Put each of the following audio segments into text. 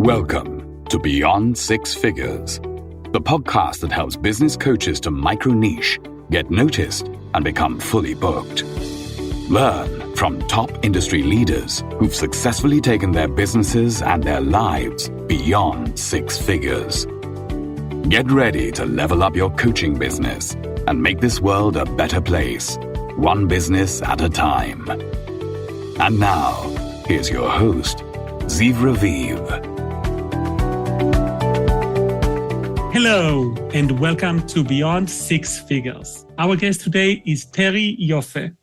Welcome to Beyond Six Figures, the podcast that helps business coaches to micro-niche, get noticed, and become fully booked. Learn from top industry leaders who've successfully taken their businesses and their lives beyond six figures. Get ready to level up your coaching business and make this world a better place, one business at a time. And now, here's your host, Ziv Raviv. Hello, and welcome to Beyond Six Figures. Our guest today is Terry Yoffe,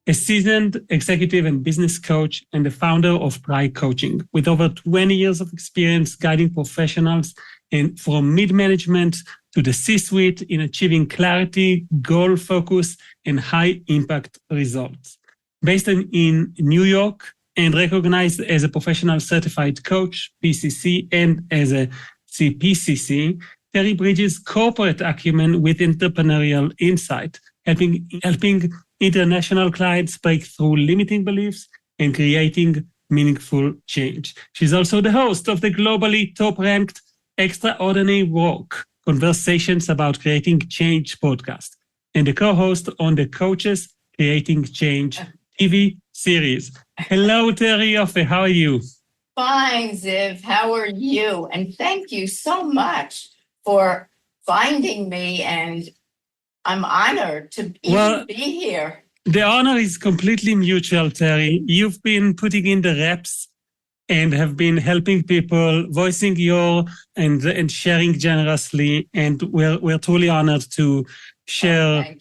a seasoned executive and business coach and the founder of Pride Coaching, with over 20 years of experience guiding professionals and from mid-management to the C-suite in achieving clarity, goal focus, and high-impact results. Based in New York and recognized as a professional certified coach, PCC, and as a CPCC, Terry bridges corporate acumen with entrepreneurial insight, helping international clients break through limiting beliefs and creating meaningful change. She's also the host of the globally top-ranked Extraordinary Work Conversations About Creating Change podcast and the co-host on the Coaches Creating Change TV series. Hello, Terry Yoffe. How are you? Fine, Ziv. How are you? And thank you so much for finding me, and I'm honored to even be here. The honor is completely mutual, Terry. You've been putting in the reps and have been helping people, voicing your and sharing generously, and we're truly honored to share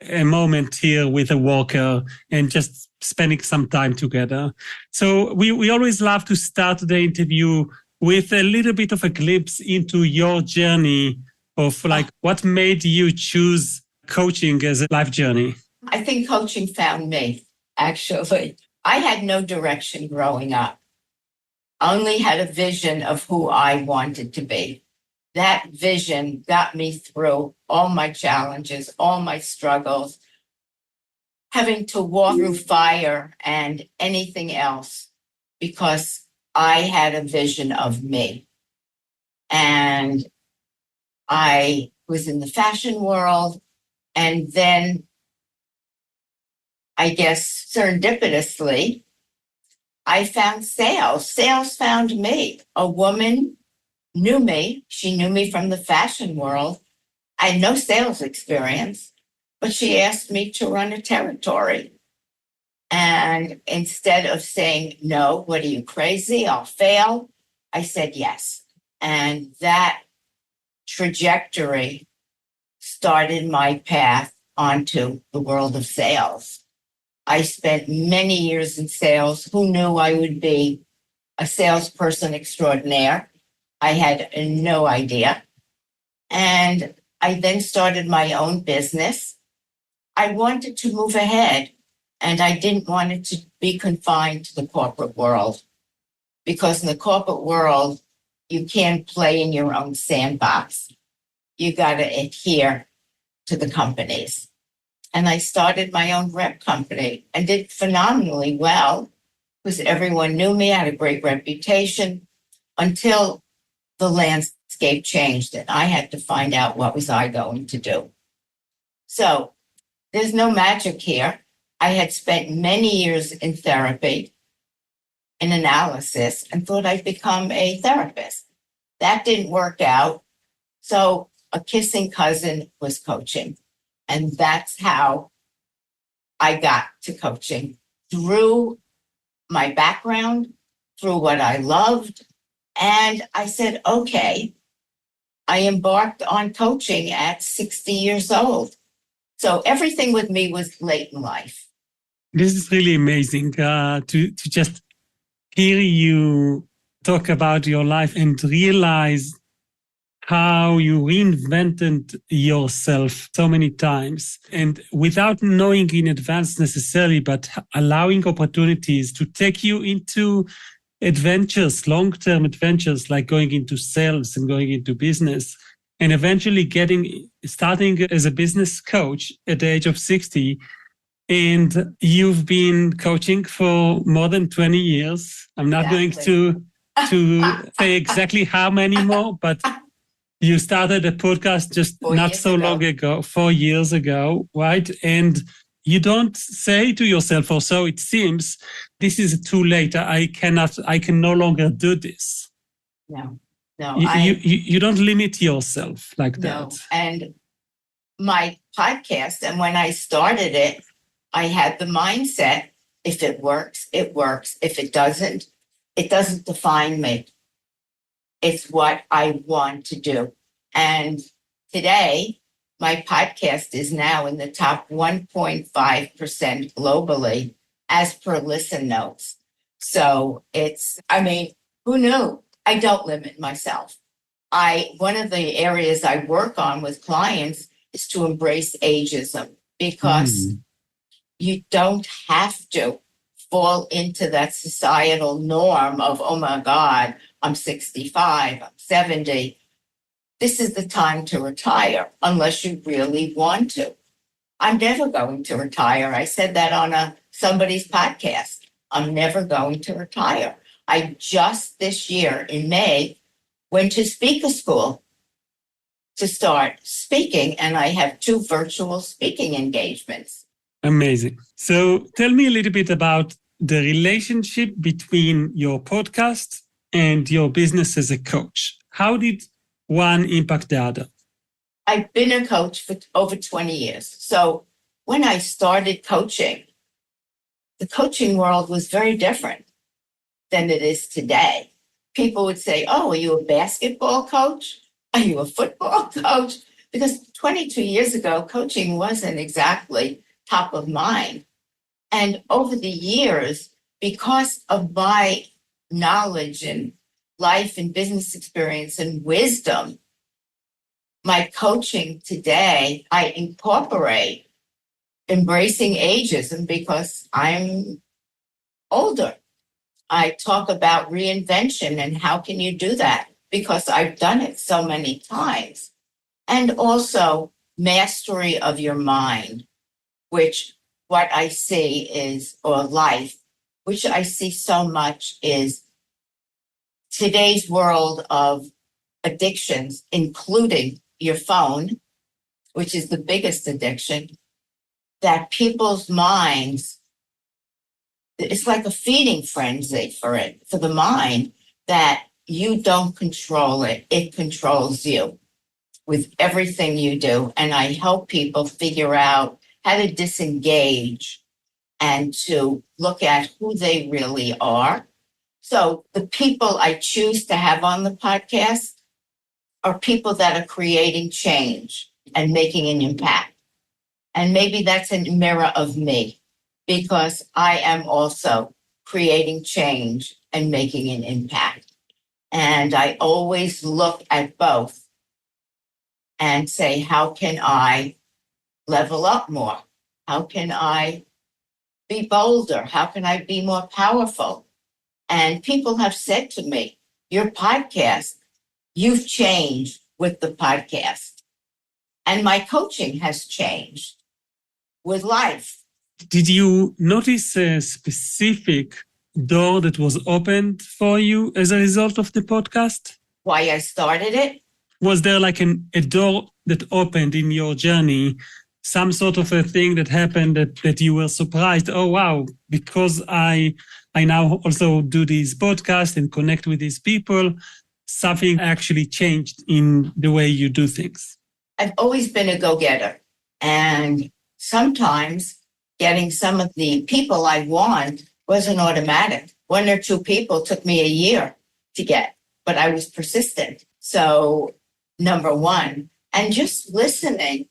a moment here with a worker and just spending some time together. So we always love to start the interview with a little bit of a glimpse into your journey of what made you choose coaching as a life journey. I think coaching found me, actually. I had no direction growing up. I only had a vision of who I wanted to be. That vision got me through all my challenges, all my struggles, having to walk through fire and anything else because I had a vision of me. And I was in the fashion world, and then I guess serendipitously, I found sales. Sales found me. A woman knew me. She knew me from the fashion world. I had no sales experience, but she asked me to run a territory. And instead of saying, no, what are you, crazy? I'll fail, I said yes. And that trajectory started my path onto the world of sales. I spent many years in sales. Who knew I would be a salesperson extraordinaire? I had no idea. And I then started my own business. I wanted to move ahead, and I didn't want it to be confined to the corporate world, because in the corporate world, you can't play in your own sandbox. You got to adhere to the companies. And I started my own rep company and did phenomenally well because everyone knew me. I had a great reputation until the landscape changed and I had to find out what was I going to do. So there's no magic here. I had spent many years in therapy, in analysis, and thought I'd become a therapist. That didn't work out. So a kissing cousin was coaching. And that's how I got to coaching, through my background, through what I loved. And I said, okay, I embarked on coaching at 60 years old. So everything with me was late in life. This is really amazing to just hear you talk about your life and realize how you reinvented yourself so many times, and without knowing in advance necessarily, but allowing opportunities to take you into adventures, long-term adventures, like going into sales and going into business, and eventually starting as a business coach at the age of 60. And you've been coaching for more than 20 years. I'm not going to to say exactly how many more, but you started a podcast just not so long ago, 4 years ago, right? And you don't say to yourself, or so it seems, this is too late. I can no longer do this. No, you don't limit yourself like no. that. And my podcast, and when I started it, I had the mindset, if it works, it works. If it doesn't define me. It's what I want to do. And today, my podcast is now in the top 1.5% globally as per Listen Notes. So who knew? I don't limit myself. One of the areas I work on with clients is to embrace ageism, because you don't have to fall into that societal norm of, oh my God, I'm 65, I'm 70. This is the time to retire, unless you really want to. I'm never going to retire. I said that on somebody's podcast. I'm never going to retire. I just this year in May went to speaker school to start speaking, and I have 2 virtual speaking engagements. Amazing. So tell me a little bit about the relationship between your podcast and your business as a coach. How did one impact the other? I've been a coach for over 20 years. So when I started coaching, the coaching world was very different than it is today. People would say, oh, are you a basketball coach? Are you a football coach? Because 22 years ago, coaching wasn't exactly top of mind. And over the years, because of my knowledge and life and business experience and wisdom, my coaching today, I incorporate embracing ageism because I'm older. I talk about reinvention and how can you do that, because I've done it so many times. And also mastery of your mind, which what I see is, or life, which I see so much is today's world of addictions, including your phone, which is the biggest addiction, that people's minds, it's like a feeding frenzy for the mind, that you don't control it. It controls you with everything you do. And I help people figure out how to disengage and to look at who they really are. So the people I choose to have on the podcast are people that are creating change and making an impact. And maybe that's a mirror of me, because I am also creating change and making an impact. And I always look at both and say, how can I level up more? How can I be bolder? How can I be more powerful? And people have said to me, your podcast, you've changed with the podcast. And my coaching has changed with life. Did you notice a specific door that was opened for you as a result of the podcast? Why I started it? Was there like a door that opened in your journey, some sort of a thing that happened that you were surprised? Oh, wow, because I now also do this podcast and connect with these people, something actually changed in the way you do things. I've always been a go-getter. And sometimes getting some of the people I want wasn't automatic. 1 or 2 people took me a year to get, but I was persistent. So, number one, and just listening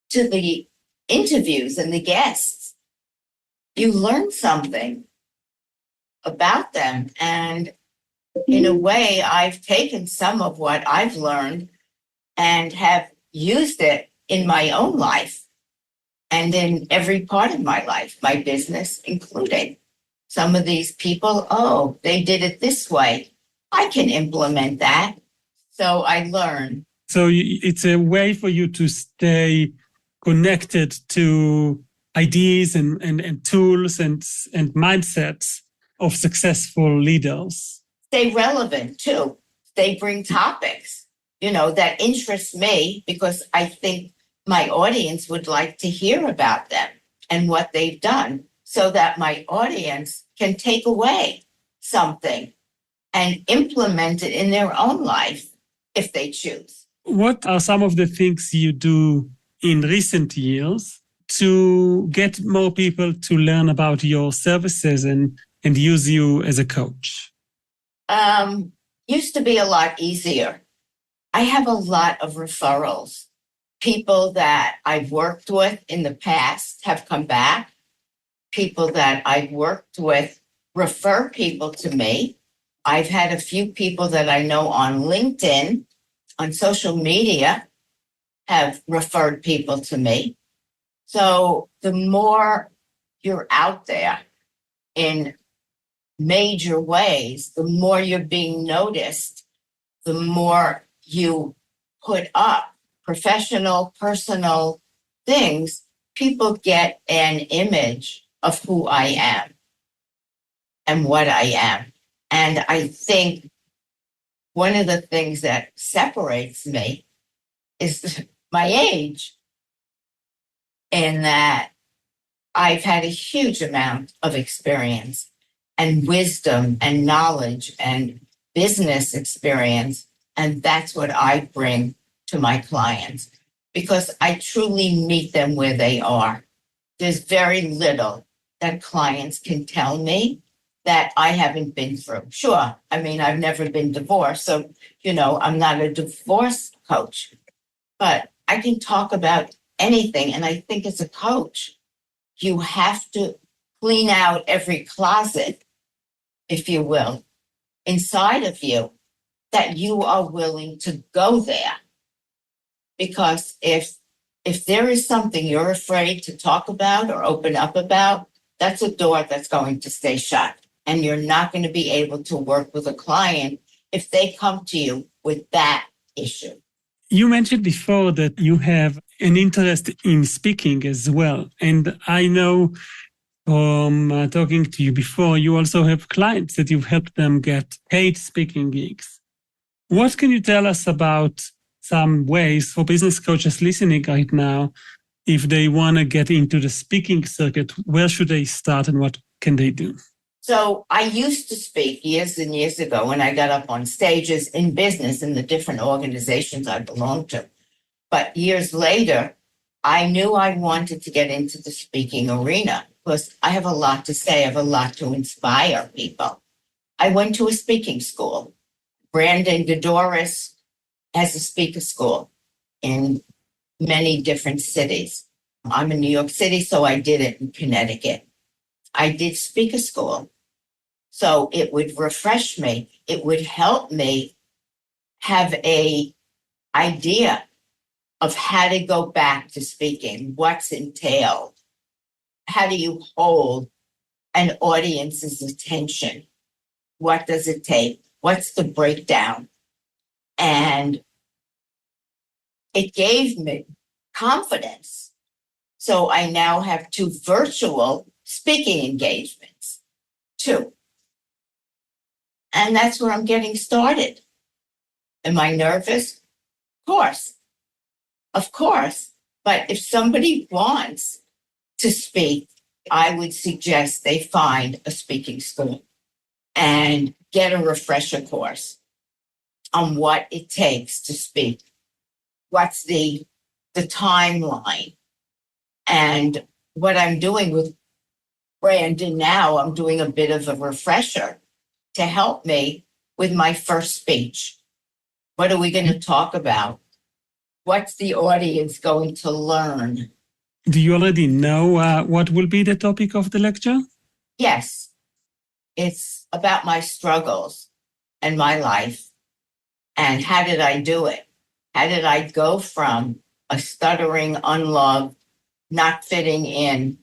to the interviews and the guests, you learn something about them. And in a way, I've taken some of what I've learned and have used it in my own life and in every part of my life, my business including. Some of these people, oh, they did it this way. I can implement that. So I learn. So it's a way for you to stay connected to ideas and tools and mindsets of successful leaders. stay relevant too. They bring topics, that interest me because I think my audience would like to hear about them and what they've done so that my audience can take away something and implement it in their own life if they choose. What are some of the things you do in recent years to get more people to learn about your services and use you as a coach? Used to be a lot easier. I have a lot of referrals. People that I've worked with in the past have come back. People that I've worked with refer people to me. I've had a few people that I know on LinkedIn, on social media, have referred people to me. So the more you're out there in major ways, the more you're being noticed, the more you put up professional, personal things, people get an image of who I am and what I am. And I think one of the things that separates me is my age, in that I've had a huge amount of experience and wisdom and knowledge and business experience. And that's what I bring to my clients because I truly meet them where they are. There's very little that clients can tell me that I haven't been through. Sure, I mean, I've never been divorced, so, I'm not a divorce coach, but I can talk about anything. And I think as a coach, you have to clean out every closet, if you will, inside of you, that you are willing to go there. Because if there is something you're afraid to talk about or open up about, that's a door that's going to stay shut. And you're not going to be able to work with a client if they come to you with that issue. You mentioned before that you have an interest in speaking as well. And I know from talking to you before, you also have clients that you've helped them get paid speaking gigs. What can you tell us about some ways for business coaches listening right now, if they want to get into the speaking circuit, where should they start and what can they do? So I used to speak years and years ago when I got up on stages in business in the different organizations I belonged to. But years later, I knew I wanted to get into the speaking arena because I have a lot to say. I have a lot to inspire people. I went to a speaking school. Brandon Godoris has a speaker school in many different cities. I'm in New York City, so I did it in Connecticut. I did speaker school. So it would refresh me. It would help me have an idea of how to go back to speaking, what's entailed. How do you hold an audience's attention? What does it take? What's the breakdown? And it gave me confidence. So I now have 2 virtual speaking engagements, 2. And that's where I'm getting started. Am I nervous? Of course. But if somebody wants to speak, I would suggest they find a speaking school and get a refresher course on what it takes to speak. What's the timeline? And what I'm doing with Brandon now, I'm doing a bit of a refresher to help me with my first speech. What are we going to talk about? What's the audience going to learn? Do you already know what will be the topic of the lecture? Yes. It's about my struggles and my life. And how did I do it? How did I go from a stuttering, unloved, not fitting in,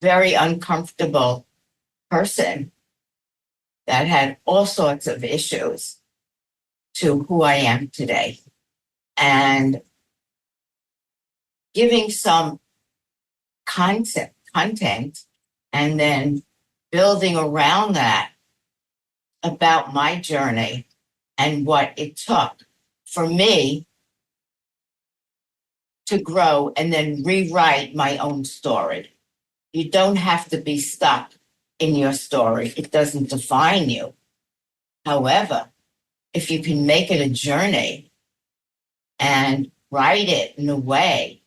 very uncomfortable person that had all sorts of issues to who I am today? And giving some content and then building around that about my journey and what it took for me to grow and then rewrite my own story. You don't have to be stuck in your story. It doesn't define you. However, if you can make it a journey and write it in a way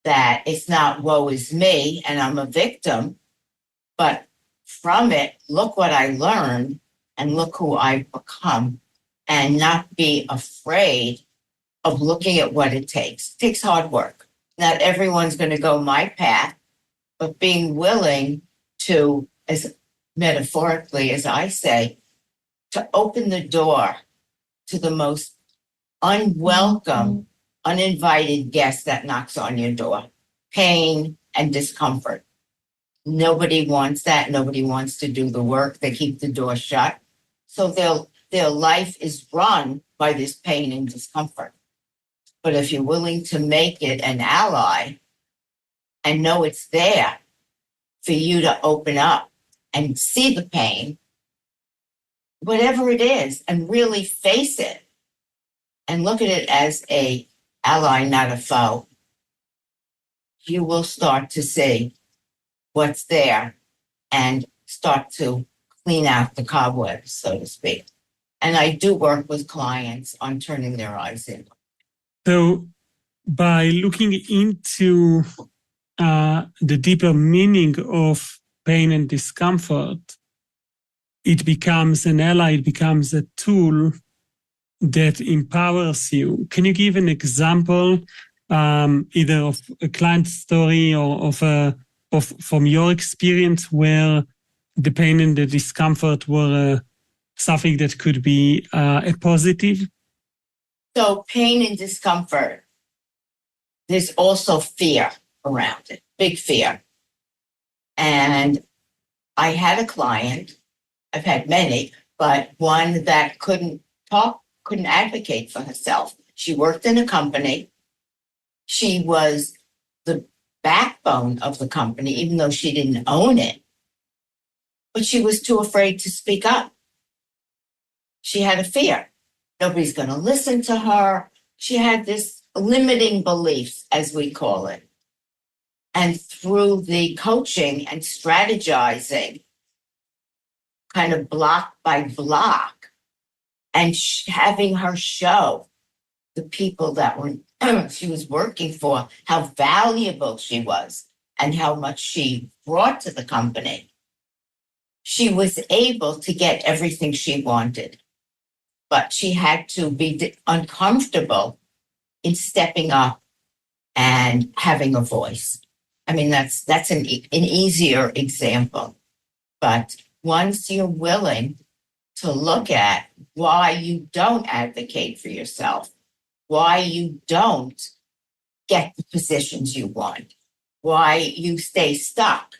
that it's not woe is me and I'm a victim, but from it, look what I learned and look who I've become, and not be afraid of looking at what it takes. It takes hard work. Not everyone's going to go my path, but being willing to, as metaphorically as I say, to open the door to the most unwelcome, uninvited guest that knocks on your door. Pain and discomfort. Nobody wants that. Nobody wants to do the work. They keep the door shut. So their life is run by this pain and discomfort. But if you're willing to make it an ally and know it's there for you to open up and see the pain, whatever it is, and really face it and look at it as an ally, not a foe, you will start to see what's there and start to clean out the cobwebs, so to speak. And I do work with clients on turning their eyes in. So by looking into the deeper meaning of pain and discomfort, it becomes an ally, it becomes a tool that empowers you. Can you give an example, either of a client story or from your experience where the pain and the discomfort were something that could be a positive? So pain and discomfort, there's also fear around it, big fear. And I had a client, I've had many, but one that couldn't talk, couldn't advocate for herself. She worked in a company. She was the backbone of the company, even though she didn't own it. But she was too afraid to speak up. She had a fear. Nobody's going to listen to her. She had this limiting beliefs, as we call it. And through the coaching and strategizing, kind of block by block, and having her show the people that were she was working for how valuable she was and how much she brought to the company, she was able to get everything she wanted. But she had to be uncomfortable in stepping up and having a voice. I mean, that's an easier example. But once you're willing to look at why you don't advocate for yourself, why you don't get the positions you want, why you stay stuck,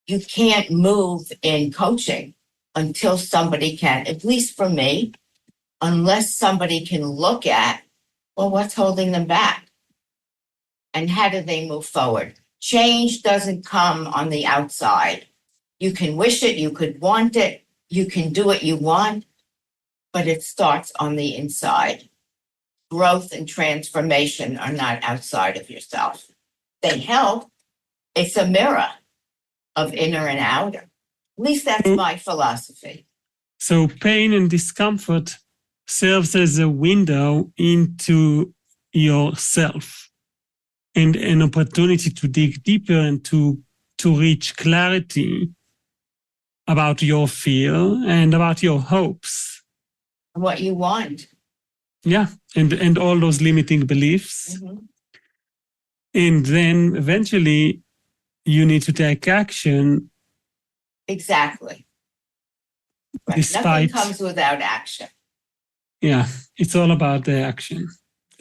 you can't move in coaching until somebody can, at least for me, unless somebody can look at, well, what's holding them back? And how do they move forward? Change doesn't come on the outside. You can wish it, you could want it, you can do what you want, but it starts on the inside. Growth and transformation are not outside of yourself. They help. It's a mirror of inner and outer. At least that's my philosophy. So pain and discomfort serves as a window into yourself and an opportunity to dig deeper and to reach clarity about your fear and about your hopes. What you want. Yeah, and all those limiting beliefs. Mm-hmm. And then eventually you need to take action. Exactly. Right. Despite, nothing comes without action. Yeah, it's all about the action.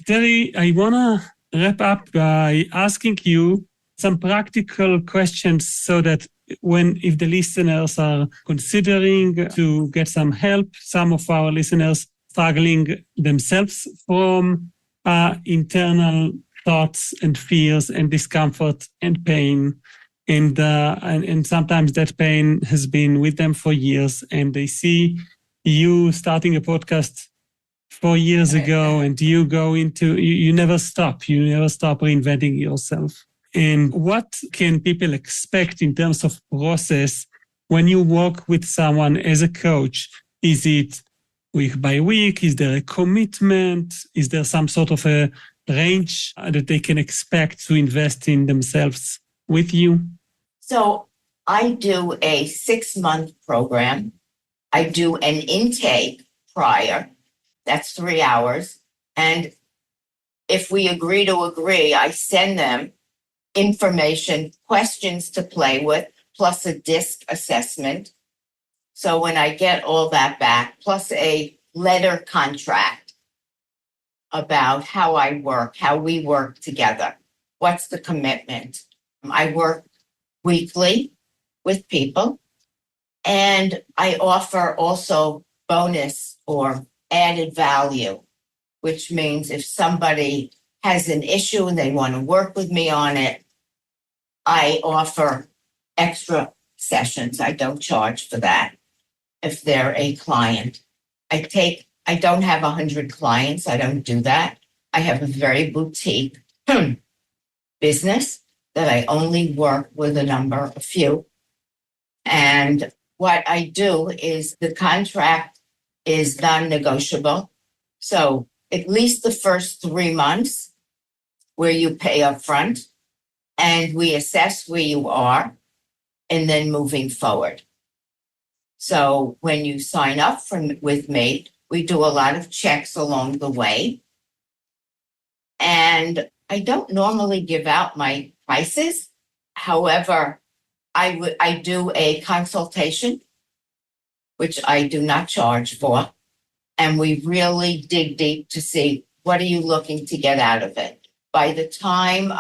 Terry, I want to wrap up by asking you some practical questions so that if the listeners are considering to get some help, some of our listeners struggling themselves from internal thoughts and fears and discomfort and pain, And sometimes that pain has been with them for years, and they see you starting a podcast 4 years ago, and you go into, you never stop reinventing yourself. And what can people expect in terms of process when you work with someone as a coach? Is it week by week? Is there a commitment? Is there some sort of a range that they can expect to invest in themselves with you? So I do a 6-month program. I do an intake prior. That's 3 hours. And if we agree to agree, I send them information, questions to play with, plus a DISC assessment. So when I get all that back, plus a letter contract about how I work, how we work together, what's the commitment. I work weekly with people, and I offer also bonus or added value, which means if somebody has an issue and they want to work with me on it, I offer extra sessions. I don't charge for that if they're a client. I don't have 100 clients. I don't do that. I have a very boutique business that I only work with a few. And what I do is the contract is non-negotiable. So at least the first 3 months where you pay up front, and we assess where you are and then moving forward. So when you sign up with me, we do a lot of checks along the way. And I don't normally give out my prices. However, I do a consultation, which I do not charge for. And we really dig deep to see what are you looking to get out of it. By the time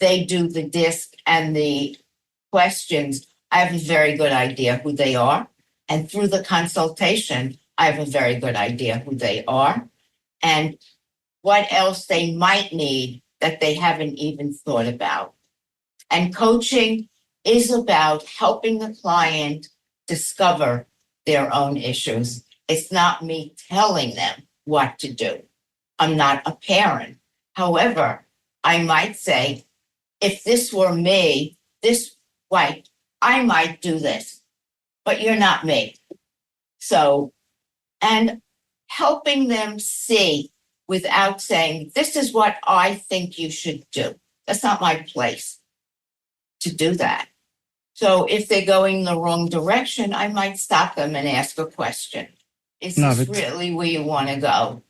they do the DISC and the questions, I have a very good idea who they are. And through the consultation, I have a very good idea who they are and what else they might need that they haven't even thought about. And coaching is about helping the client discover their own issues. It's not me telling them what to do. I'm not a parent. However, I might say, if this were me, this way, I might do this, but you're not me. So, and helping them see without saying, this is what I think you should do. That's not my place to do that. So if they're going the wrong direction, I might stop them and ask a question. Is this really where you want to go?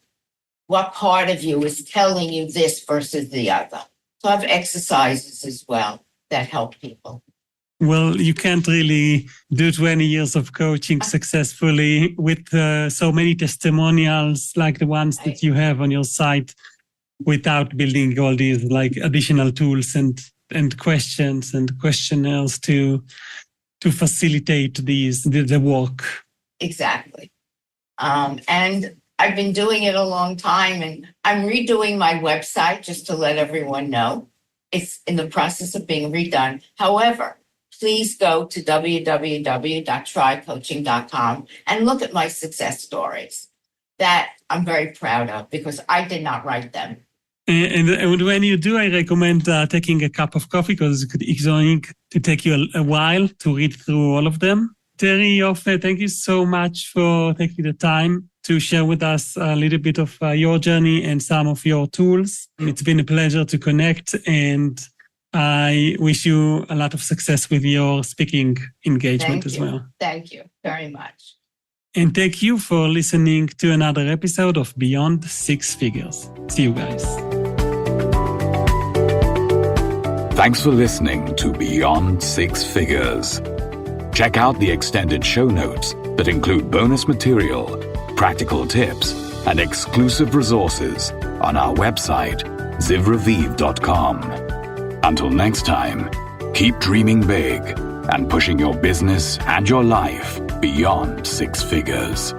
What part of you is telling you this versus the other? So I have exercises as well that help people. Well, you can't really do 20 years of coaching successfully with so many testimonials like the ones that you have on your site without building all these like additional tools and questions and questionnaires to facilitate the work. Exactly. And I've been doing it a long time, and I'm redoing my website just to let everyone know. It's in the process of being redone. However, please go to www.trycoaching.com and look at my success stories that I'm very proud of because I did not write them. And when you do, I recommend taking a cup of coffee because it's going to take you a while to read through all of them. Terry Yoffe, thank you so much for taking the time to share with us a little bit of your journey and some of your tools. It's been a pleasure to connect, and I wish you a lot of success with your speaking engagement as well. Thank you very much. And thank you for listening to another episode of Beyond Six Figures. See you guys. Thanks for listening to Beyond Six Figures. Check out the extended show notes that include bonus material, practical tips, and exclusive resources on our website, zivraviv.com. Until next time, keep dreaming big and pushing your business and your life beyond six figures.